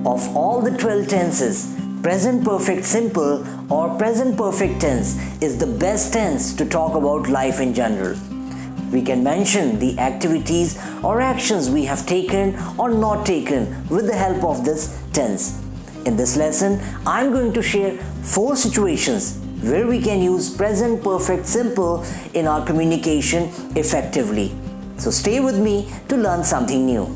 Of all the 12 tenses, present perfect simple or present perfect tense is the best tense to talk about life in general. We can mention the activities or actions we have taken or not taken with the help of this tense. In this lesson, I am going to share 4 situations where we can use present perfect simple in our communication effectively. So stay with me to learn something new.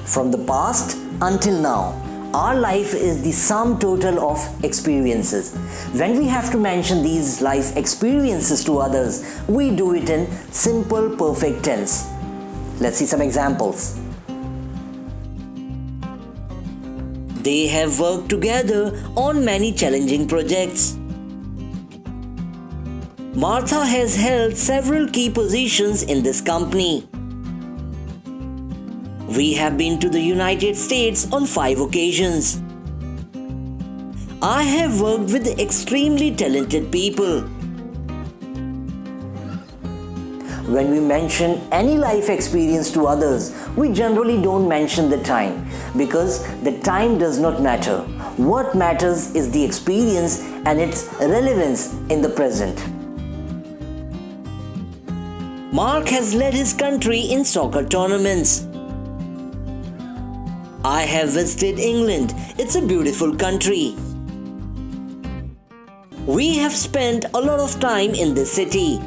From the past until now, our life is the sum total of experiences. When we have to mention these life experiences to others, we do it in simple perfect tense. Let's see some examples. They have worked together on many challenging projects. Martha has held several key positions in this company. We have been to the United States on 5 occasions. I have worked with extremely talented people. When we mention any life experience to others, we generally don't mention the time because the time does not matter. What matters is the experience and its relevance in the present. Mark has led his country in soccer tournaments. I have visited England. It's a beautiful country. We have spent a lot of time in this city.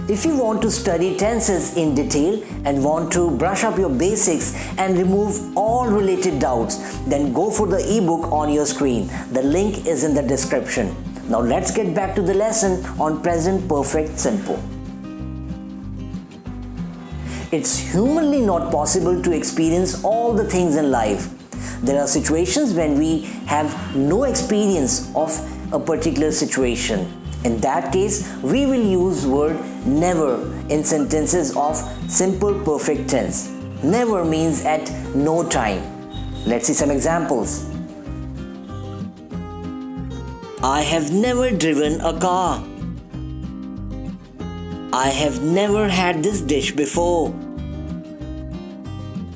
If you want to study tenses in detail and want to brush up your basics and remove all related doubts, then go for the ebook on your screen. The link is in the description. Now let's get back to the lesson on present perfect simple. It's humanly not possible to experience all the things in life. There are situations when we have no experience of a particular situation. In that case, we will use word never in sentences of simple perfect tense. Never means at no time. Let's see some examples. I have never driven a car. I have never had this dish before.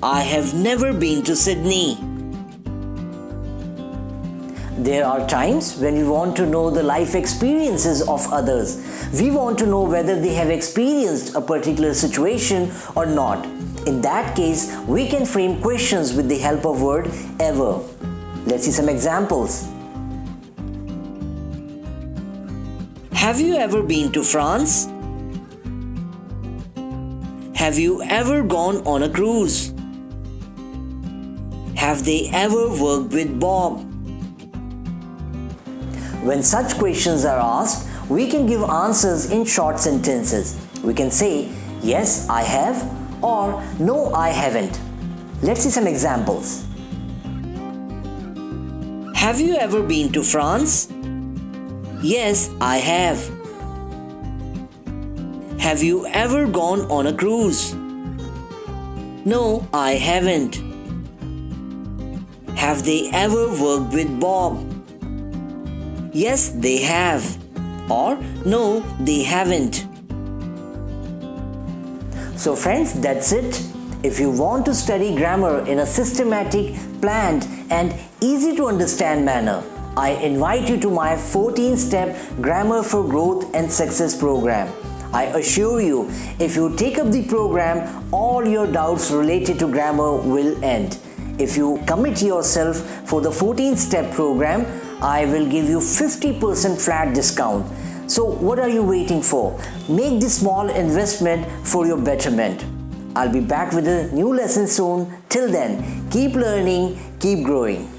I have never been to Sydney. There are times when we want to know the life experiences of others. We want to know whether they have experienced a particular situation or not. In that case, we can frame questions with the help of word ever. Let's see some examples. Have you ever been to France? Have you ever gone on a cruise? Have they ever worked with Bob? When such questions are asked, we can give answers in short sentences. We can say, yes, I have, or no, I haven't. Let's see some examples. Have you ever been to France? Yes, I have. Have you ever gone on a cruise? No, I haven't. Have they ever worked with Bob? Yes, they have. Or no, they haven't. So friends, that's it. If you want to study grammar in a systematic, planned and easy to understand manner, I invite you to my 14-step Grammar for Growth and Success program. I assure you, if you take up the program, all your doubts related to grammar will end. If you commit yourself for the 14-step program, I will give you 50% flat discount. So what are you waiting for? Make this small investment for your betterment. I'll be back with a new lesson soon. Till then, keep learning, keep growing.